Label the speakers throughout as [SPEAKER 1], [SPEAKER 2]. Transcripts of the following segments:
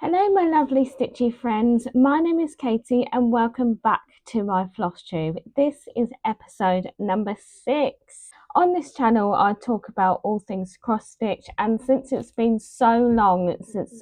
[SPEAKER 1] Hello, my lovely stitchy friends. My name is Katie, and welcome back to my Flosstube. This is episode number 6. On this channel, I talk about all things cross stitch, and since it's been so long since it's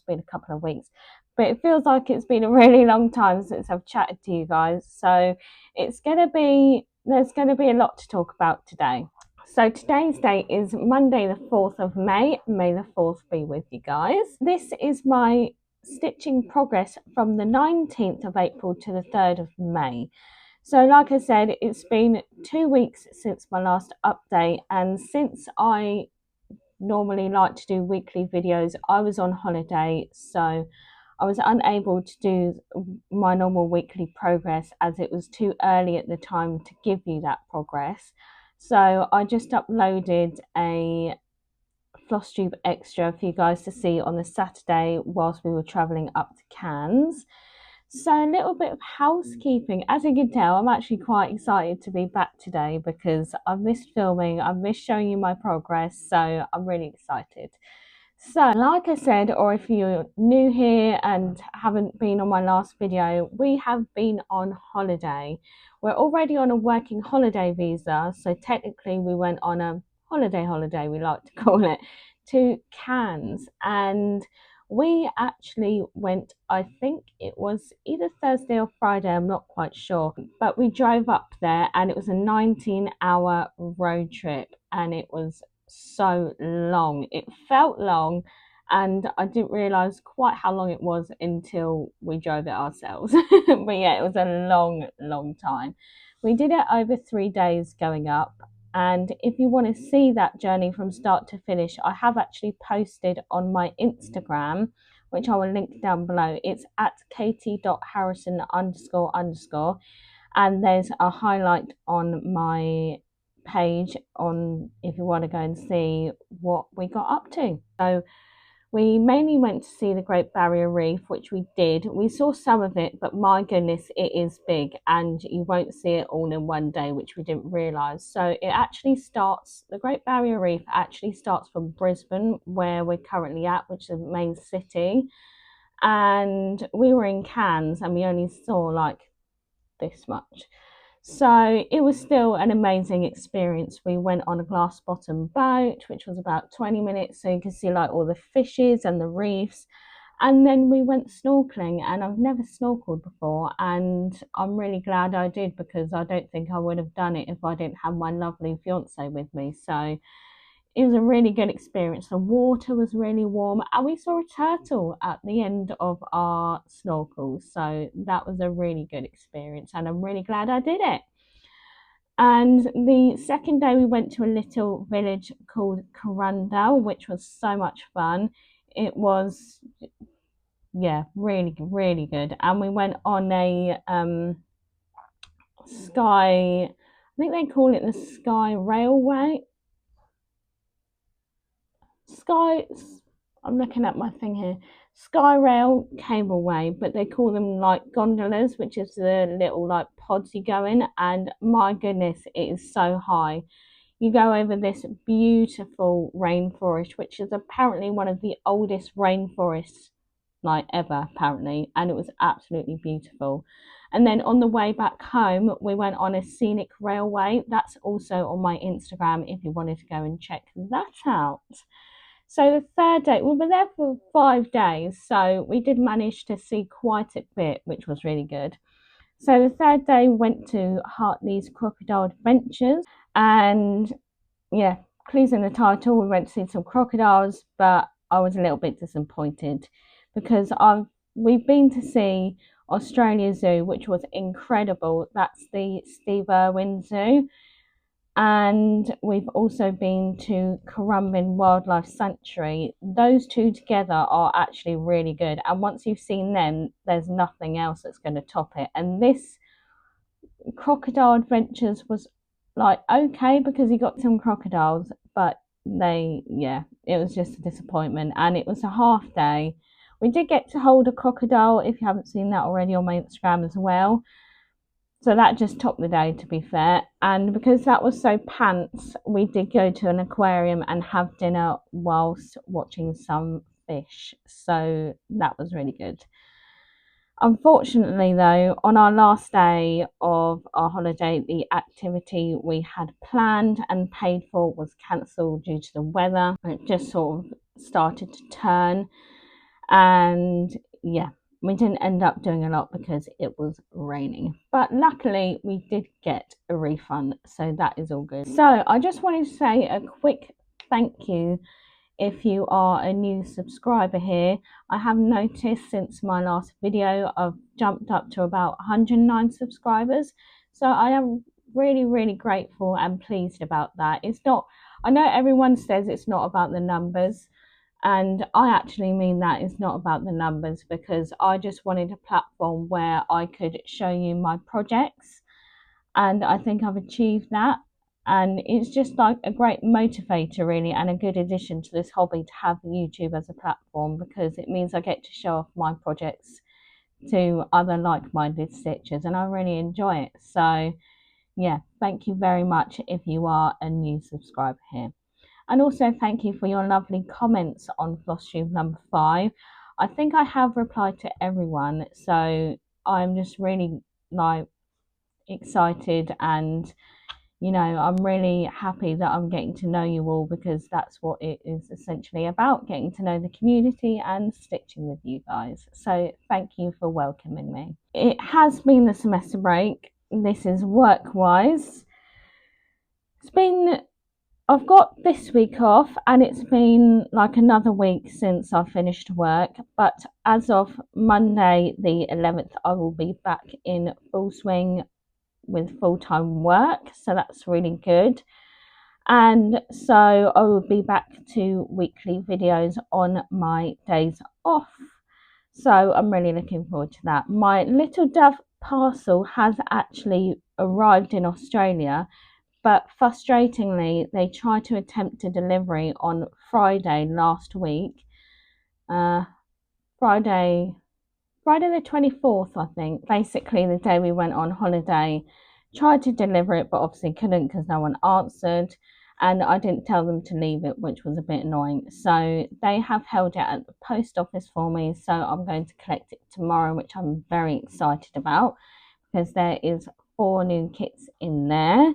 [SPEAKER 1] been a couple of weeks, but it feels like it's been a really long time since I've chatted to you guys. So there's gonna be a lot to talk about today. So today's date is Monday the 4th of May. May the 4th be with you guys. This is my stitching progress from the 19th of April to the 3rd of May. So like I said, it's been 2 weeks since my last update, and since I normally like to do weekly videos, I was on holiday, so I was unable to do my normal weekly progress as it was too early at the time to give you that progress. So I just uploaded a Flosstube extra for you guys to see on the Saturday whilst we were travelling up to Cairns. So a little bit of housekeeping. As you can tell, I'm actually quite excited to be back today because I've missed filming, I've missed showing you my progress, so I'm really excited. So, like I said, or if you're new here and haven't been on my last video, we have been on holiday. We're already on a working holiday visa, so technically we went on a holiday, we like to call it, to Cairns. And we actually went, I think it was either Thursday or Friday, I'm not quite sure, but we drove up there and it was a 19-hour road trip, and it was so long. It felt long, and I didn't realize quite how long it was until we drove it ourselves. But yeah, it was a long time. We did it over 3 days going up, and if you want to see that journey from start to finish, I have actually posted on my Instagram, which I will link down below. It's at katie.harrison__, and there's a highlight on my page on if you want to go and see what we got up to. So we mainly went to see the Great Barrier Reef, which we did. We saw some of it, but my goodness, it is big and you won't see it all in one day, which we didn't realise. So the Great Barrier Reef actually starts from Brisbane, where we're currently at, which is the main city. And we were in Cairns and we only saw like this much. So it was still an amazing experience. We went on a glass bottom boat, which was about 20 minutes, so you could see like all the fishes and the reefs. And then we went snorkeling, and I've never snorkeled before, and I'm really glad I did because I don't think I would have done it if I didn't have my lovely fiance with me. So it was a really good experience. The water was really warm, and we saw a turtle at the end of our snorkel. So that was a really good experience, and I'm really glad I did it. And the second day, we went to a little village called Corundale, which was so much fun. It was, yeah, really good. And we went on a sky, I think they call it the Sky Railway. Sky, I'm looking at my thing here. Sky Rail Cableway, but they call them like gondolas, which is the little like pods you go in. And my goodness, it is so high. You go over this beautiful rainforest, which is apparently one of the oldest rainforests like ever, apparently, and it was absolutely beautiful. And then on the way back home, we went on a scenic railway. That's also on my Instagram if you wanted to go and check that out. So the third day, we were there for 5 days, so we did manage to see quite a bit, which was really good. So the third day, we went to Hartley's Crocodile Adventures, and yeah, clues in the title, we went to see some crocodiles, but I was a little bit disappointed because we've been to see Australia Zoo, which was incredible. That's the Steve Irwin Zoo. And we've also been to Currumbin Wildlife Sanctuary. Those two together are actually really good. And once you've seen them, there's nothing else that's going to top it. And this Crocodile Adventures was like okay because you got some crocodiles, but it was just a disappointment. And it was a half day. We did get to hold a crocodile, if you haven't seen that already, on my Instagram as well. So that just topped the day, to be fair. And because that was so pants, we did go to an aquarium and have dinner whilst watching some fish, so that was really good. Unfortunately though, on our last day of our holiday, the activity we had planned and paid for was cancelled due to the weather. It just sort of started to turn, and yeah, we didn't end up doing a lot because it was raining, but luckily we did get a refund, so that is all good. So I just wanted to say a quick thank you if you are a new subscriber here. I have noticed since my last video I've jumped up to about 109 subscribers, so I am really grateful and pleased about that. It's not, I know everyone says it's not about the numbers, and I actually mean that it's not about the numbers, because I just wanted a platform where I could show you my projects, and I think I've achieved that. And it's just like a great motivator, really, and a good addition to this hobby to have YouTube as a platform, because it means I get to show off my projects to other like-minded stitchers, and I really enjoy it. So yeah, thank you very much if you are a new subscriber here. And also thank you for your lovely comments on Flosstube number 5. I think I have replied to everyone, so I'm just really like excited, and you know, I'm really happy that I'm getting to know you all, because that's what it is essentially about, getting to know the community and stitching with you guys. So thank you for welcoming me. It has been the semester break. This is work-wise. I've got this week off, and it's been like another week since I finished work, but as of Monday the 11th I will be back in full swing with full-time work, so that's really good. And so I will be back to weekly videos on my days off, so I'm really looking forward to that. My little dove parcel has actually arrived in Australia, but frustratingly they tried to attempt a delivery on Friday last week, Friday the 24th, I think, basically the day we went on holiday. Tried to deliver it, but obviously couldn't because no one answered, and I didn't tell them to leave it, which was a bit annoying. So they have held it at the post office for me, so I'm going to collect it tomorrow, which I'm very excited about, because there is 4 new kits in there.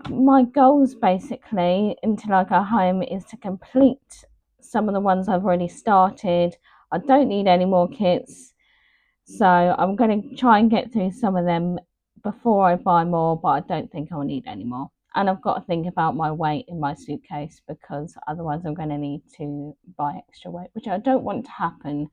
[SPEAKER 1] My goals basically until I go home is to complete some of the ones I've already started. I don't need any more kits, so I'm going to try and get through some of them before I buy more, but I don't think I'll need any more. And I've got to think about my weight in my suitcase, because otherwise I'm going to need to buy extra weight, which I don't want to happen,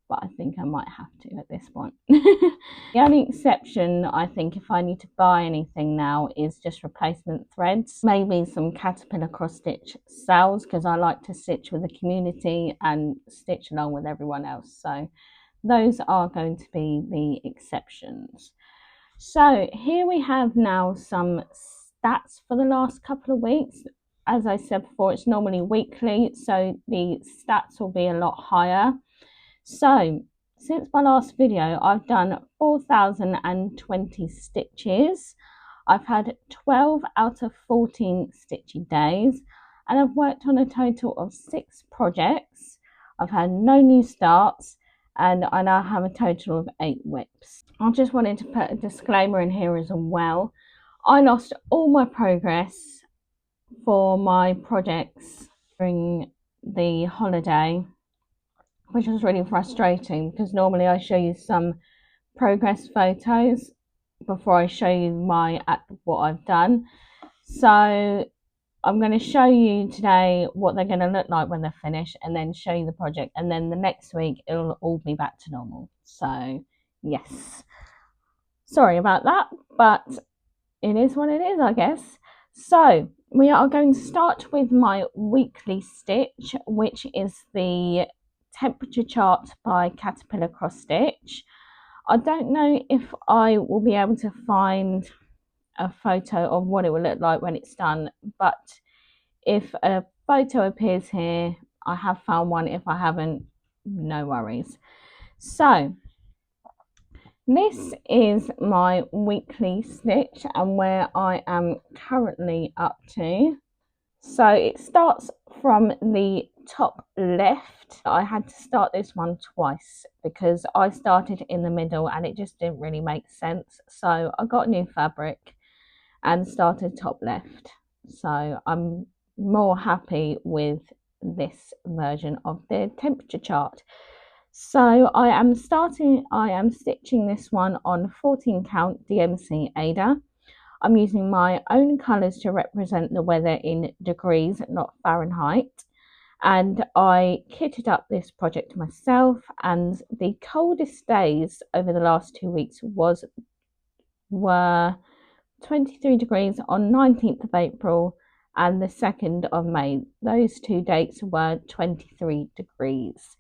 [SPEAKER 1] but I think I might have to at this point. The only exception, I think, if I need to buy anything now is just replacement threads, maybe some caterpillar cross stitch sales, because I like to stitch with the community and stitch along with everyone else. So those are going to be the exceptions. So here we have now some stats for the last couple of weeks. As I said before, it's normally weekly, so the stats will be a lot higher. So since my last video, I've done 4,020 stitches. I've had 12 out of 14 stitchy days, and I've worked on a total of 6 projects. I've had no new starts, and I now have a total of 8 whips. I just wanted to put a disclaimer in here as well. I lost all my progress for my projects during the holiday, which was really frustrating, because normally I show you some progress photos before I show you what I've done. So I'm going to show you today what they're going to look like when they're finished, and then show you the project, and then the next week it'll all be back to normal. So yes, sorry about that, but it is what it is, I guess. So we are going to start with my weekly stitch, which is the temperature chart by Caterpillar Cross Stitch. I don't know if I will be able to find a photo of what it will look like when it's done, but if a photo appears here, I have found one. If I haven't, no worries. So this is my weekly stitch and where I am currently up to. So it starts from the top left. I had to start this one twice because I started in the middle and it just didn't really make sense. So I got new fabric and started top left. So I'm more happy with this version of the temperature chart. So I am stitching this one on 14 count DMC Ada. I'm using my own colours to represent the weather in degrees, not Fahrenheit. And I kitted up this project myself, and the coldest days over the last 2 weeks were 23 degrees on 19th of April and the 2nd of May. Those 2 dates were 23 degrees.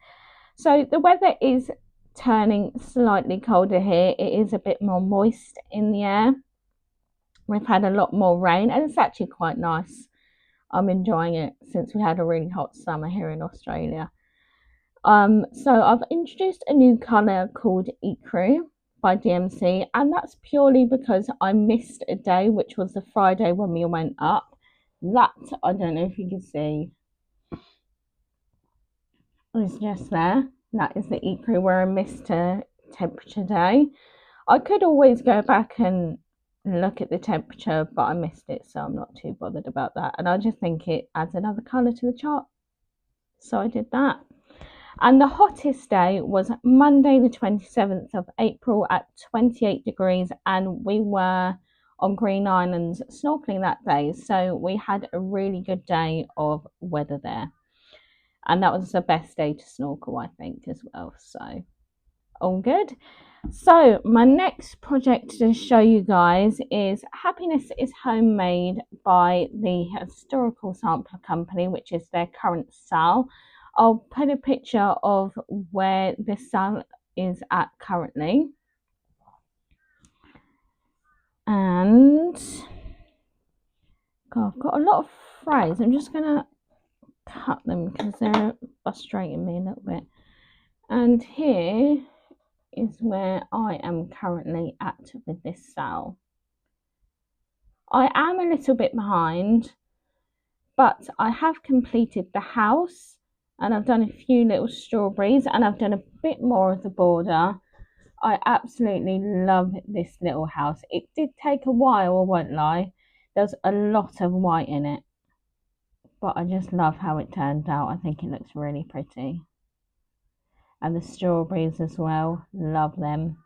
[SPEAKER 1] So the weather is turning slightly colder here. It is a bit more moist in the air. We've had a lot more rain and it's actually quite nice. I'm enjoying it since we had a really hot summer here in Australia. So I've introduced a new colour called Ecru by DMC, and that's purely because I missed a day, which was the Friday when we went up. That, I don't know if you can see, is just there. That is the Ecru where I missed a temperature day. I could always go back and look at the temperature, but I missed it, so I'm not too bothered about that. And I just think it adds another colour to the chart. So I did that. And the hottest day was Monday the 27th of April at 28 degrees, and we were on Green Islands snorkeling that day. So we had a really good day of weather there. And that was the best day to snorkel, I think, as well. So all good. So my next project to show you guys is Happiness is Homemade by the Historical Sampler Company, which is their current sale. I'll put a picture of where this sale is at currently. And God, I've got a lot of frays. I'm just going to cut them because they're frustrating me a little bit. And here is where I am currently at with this sale. I am a little bit behind, but I have completed the house and I've done a few little strawberries and I've done a bit more of the border. I absolutely love this little house. It did take a while, I won't lie. There's a lot of white in it, but I just love how it turned out. I think it looks really pretty. And the strawberries as well, love them.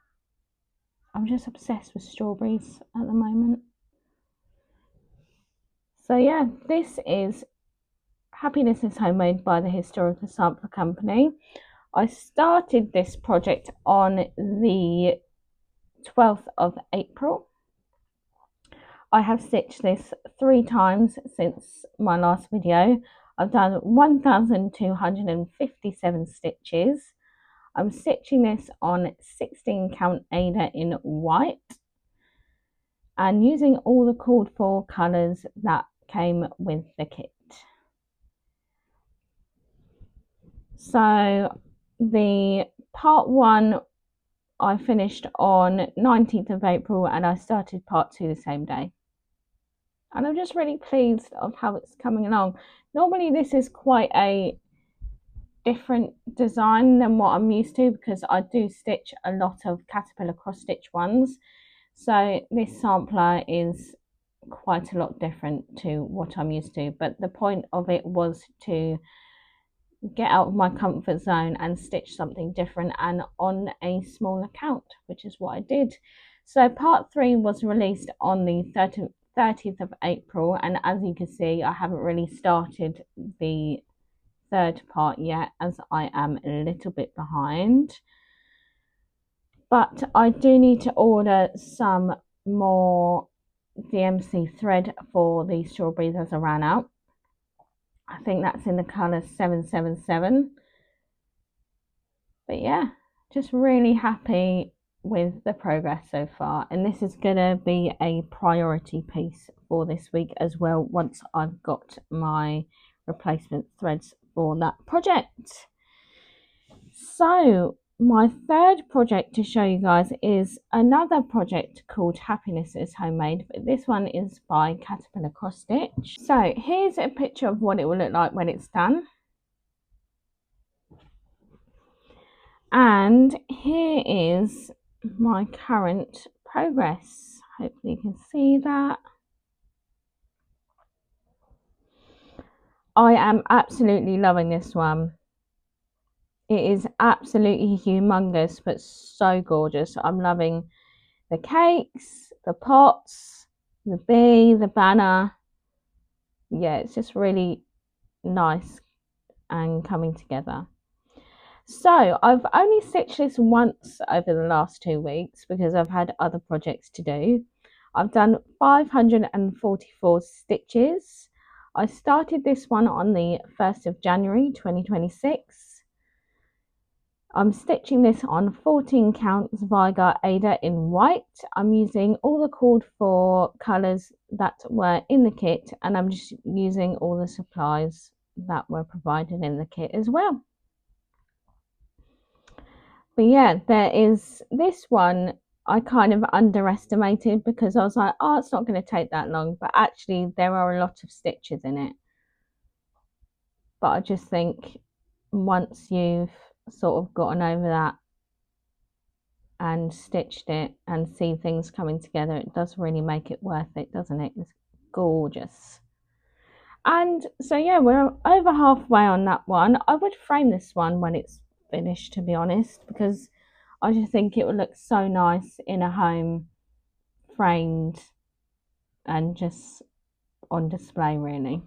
[SPEAKER 1] I'm just obsessed with strawberries at the moment. So yeah, this is Happiness is Homemade by the Historical Sampler Company. I started this project on the 12th of April. I have stitched this 3 times since my last video. I've done 1,257 stitches. I'm stitching this on 16 count Ada in white and using all the called for colours that came with the kit. So the part 1 I finished on 19th of April and I started part 2 the same day. And I'm just really pleased of how it's coming along. Normally this is quite a different design than what I'm used to because I do stitch a lot of caterpillar cross stitch ones. So this sampler is quite a lot different to what I'm used to. But the point of it was to get out of my comfort zone and stitch something different and on a smaller count, which is what I did. So part 3 was released on the 30th of April, and as you can see I haven't really started the 3rd part yet as I am a little bit behind, but I do need to order some more DMC thread for the strawberries as I ran out. I think that's in the colour 777. But yeah, just really happy with the progress so far. And this is going to be a priority piece for this week as well once I've got my replacement threads for that project. So my 3rd project to show you guys is another project called Happiness is Homemade, but this one is by Caterpillar Cross Stitch. So here's a picture of what it will look like when it's done. And here is my current progress. Hopefully you can see that. I am absolutely loving this one. It is absolutely humongous, but so gorgeous. I'm loving the cakes, the pots, the bee, the banner. Yeah, it's just really nice and coming together. So I've only stitched this once over the last 2 weeks because I've had other projects to do. I've done 544 stitches. I started this one on the 1st of January 2026. I'm stitching this on 14 counts Vigar Ada in white. I'm using all the called for colours that were in the kit, and I'm just using all the supplies that were provided in the kit as well. But yeah, there is this one I kind of underestimated because I was like, oh, it's not going to take that long. But actually, there are a lot of stitches in it. But I just think once you've sort of gotten over that and stitched it and see things coming together, it does really make it worth it, doesn't it? It's gorgeous. And so yeah, we're over halfway on that one. I would frame this one when it's finished, to be honest, because I just think it would look so nice in a home, framed and just on display, really.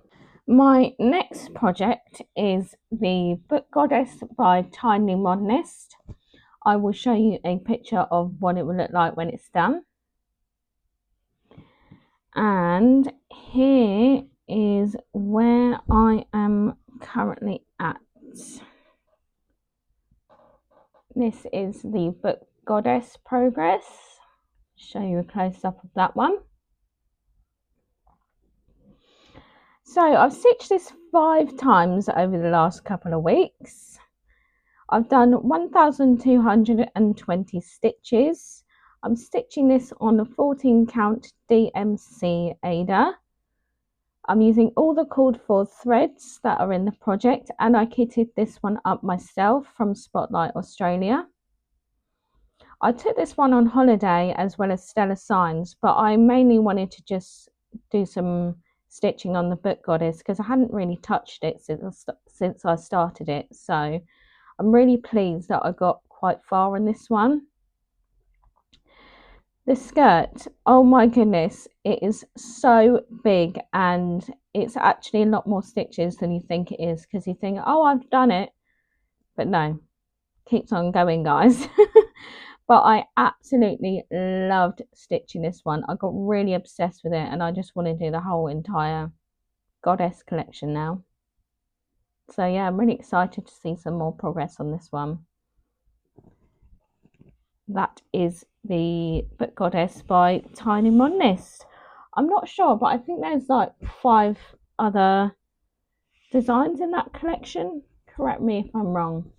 [SPEAKER 1] My next project is the Book Goddess by Tiny Modernist. I will show you a picture of what it will look like when it's done. And here is where I am currently at. This is the Book Goddess progress. Show you a close-up of that one. So I've stitched this 5 times over the last couple of weeks. I've done 1,220 stitches. I'm stitching this on a 14 count DMC Ada. I'm using all the called for threads that are in the project, and I kitted this one up myself from Spotlight Australia. I took this one on holiday as well as Stellar Signs, but I mainly wanted to just do some stitching on the Book Goddess because I hadn't really touched it since I started it. So I'm really pleased that I got quite far in this one. The skirt, oh my goodness, it is so big, and it's actually a lot more stitches than you think it is, because you think, oh, I've done it, but no, keeps on going, guys. But I absolutely loved stitching this one. I got really obsessed with it, and I just want to do the whole entire Goddess collection now. So yeah, I'm really excited to see some more progress on this one. That is the Book Goddess by Tiny Modernist. I'm not sure, but I think there's like 5 other designs in that collection. Correct me if I'm wrong.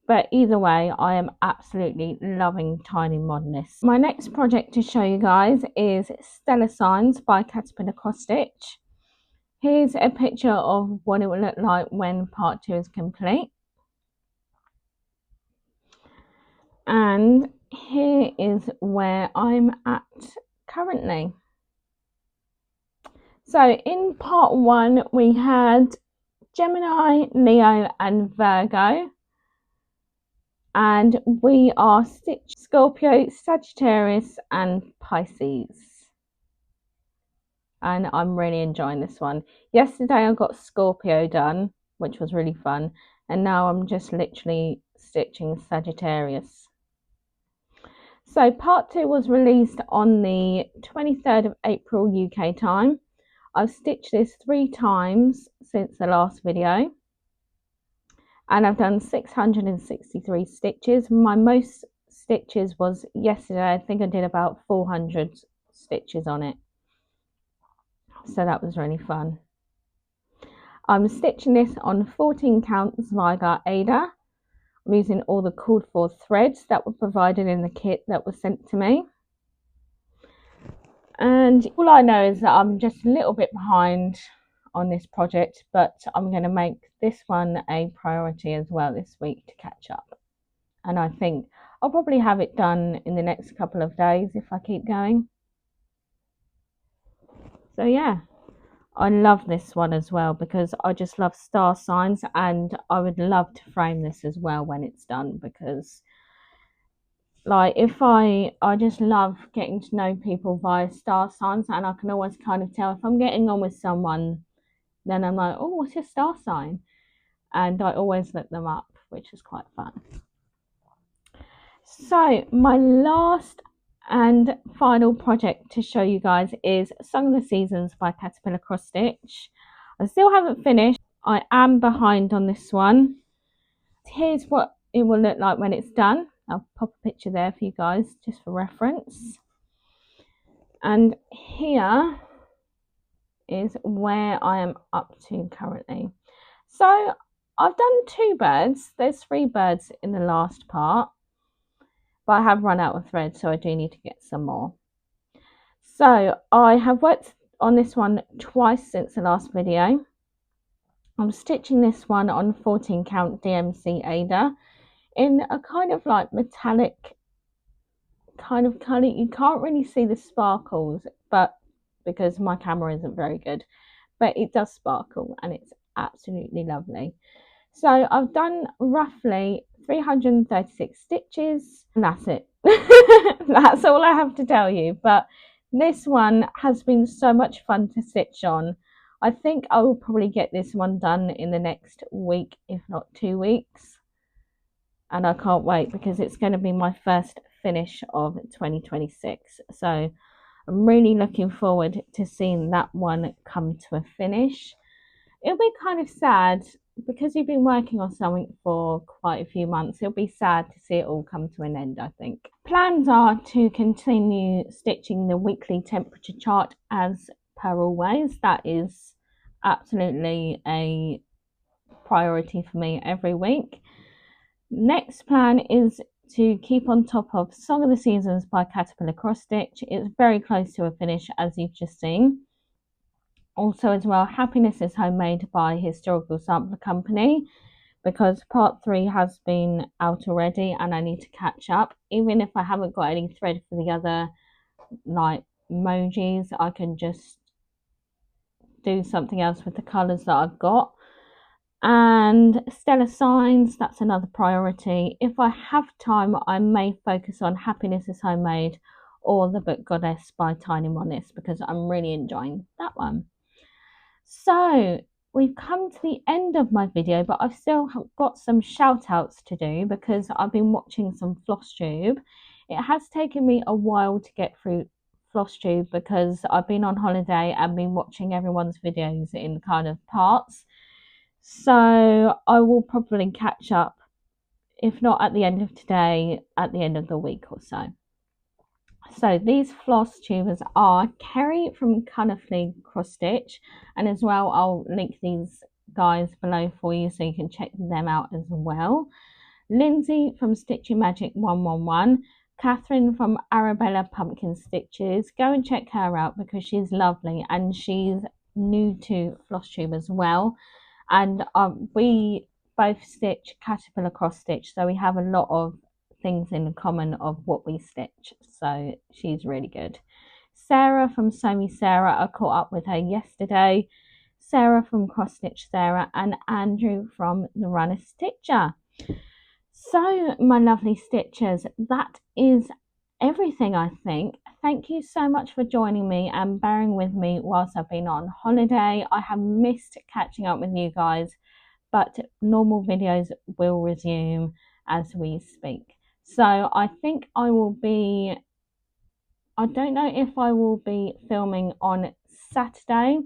[SPEAKER 1] But either way, I am absolutely loving Tiny Modernist. My next project to show you guys is Stellar Signs by Caterpillar Cross Stitch. Here's a picture of what it will look like when part 2 is complete. And here is where I'm at currently. So in part 1 we had Gemini, Leo and Virgo, and we are stitched Scorpio, Sagittarius and Pisces, and I'm really enjoying this one. Yesterday I got Scorpio done, which was really fun, and now I'm just literally stitching Sagittarius. So part 2 was released on the 23rd of April UK time. I've stitched this 3 times since the last video, and I've done 663 stitches. My most stitches was yesterday. I think I did about 400 stitches on it, so that was really fun. I'm stitching this on 14 count Vigar Ada. I'm using all the called for threads that were provided in the kit that was sent to me. And all I know is that I'm just a little bit behind on this project, but I'm going to make this one a priority as well this week to catch up. and I think I'll probably have it done in the next couple of days if I keep going. So yeah, I love this one as well because I just love star signs, and I would love to frame this as well when it's done, because like if I just love getting to know people via star signs, and I can always kind of tell if I'm getting on with someone, then I'm like, oh, what's your star sign? And I always look them up, which is quite fun. So my last and final project to show you guys is Song of the Seasons by Caterpillar Cross Stitch. I still haven't finished. I am behind on this one. Here's what it will look like when it's done. I'll pop a picture there for you guys just for reference. And here is where I am up to currently. So I've done 2 birds. There's 3 birds in the last part, but I have run out of thread, so I do need to get some more. So I have worked on this one twice since the last video. I'm stitching this one on 14 count DMC Ada in a kind of like metallic kind of colour. You can't really see the sparkles, but because my camera isn't very good, but it does sparkle and it's absolutely lovely. So I've done roughly 336 stitches, and that's it. That's all I have to tell you. But this one has been so much fun to stitch on. I think I will probably get this one done in the next week, if not 2 weeks. And I can't wait because it's going to be my first finish of 2026. So I'm really looking forward to seeing that one come to a finish. It'll be kind of sad because you've been working on something for quite a few months. It'll be sad to see it all come to an end, I think. Plans are to continue stitching the weekly temperature chart as per always. That is absolutely a priority for me every week. Next plan is to keep on top of Song of the Seasons by Caterpillar Cross Stitch. It's very close to a finish, as you've just seen. Also as well, Happiness is Homemade by Historical Sampler Company, because part 3 has been out already and I need to catch up. Even if I haven't got any thread for the other like emojis, I can just do something else with the colours that I've got. And Stellar Signs, that's another priority. If I have time, I may focus on Happiness is Homemade or The Book Goddess by Tiny Monist, because I'm really enjoying that one. So we've come to the end of my video, but I've still got some shout outs to do because I've been watching some Flosstube. It has taken me a while to get through Flosstube because I've been on holiday and been watching everyone's videos in kind of parts. So I will probably catch up, if not at the end of today, at the end of the week or so. So these floss tubers are Kerry from Cunnerfleet Cross Stitch, and as well I'll link these guys below for you so you can check them out as well. Lindsay from Stitchy Magic 111, Catherine from Arabella Pumpkin Stitches. Go and check her out because she's lovely and she's new to Flosstube as well. And we both stitch Caterpillar Cross Stitch, so we have a lot of things in common of what we stitch, so she's really good. Sarah from Somi Sarah, I caught up with her yesterday. Sarah from Cross Stitch Sarah, and Andrew from The Runner Stitcher. So my lovely stitchers, that is everything, I think. Thank you so much for joining me and bearing with me whilst I've been on holiday. I have missed catching up with you guys, but normal videos will resume as we speak. So I think I will be, I don't know if I will be filming on Saturday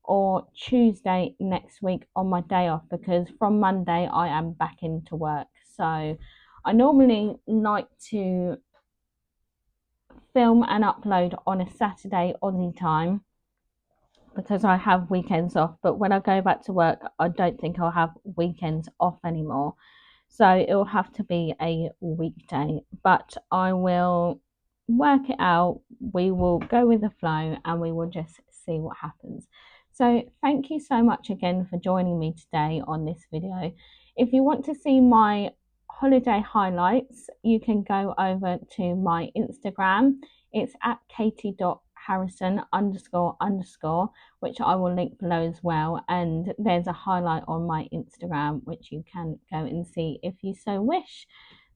[SPEAKER 1] or Tuesday next week on my day off, because from Monday I am back into work. So I normally like to film and upload on a Saturday Aussie time because I have weekends off, but when I go back to work I don't think I'll have weekends off anymore, so it will have to be a weekday, but I will work it out. We will go with the flow and we will just see what happens. So thank you so much again for joining me today on this video. If you want to see my holiday highlights, you can go over to my Instagram. It's at katie.harrison__, which I will link below as well. And there's a highlight on my Instagram, which you can go and see if you so wish.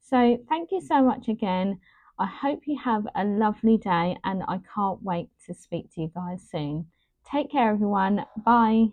[SPEAKER 1] So thank you so much again. I hope you have a lovely day, and I can't wait to speak to you guys soon. Take care, everyone. Bye.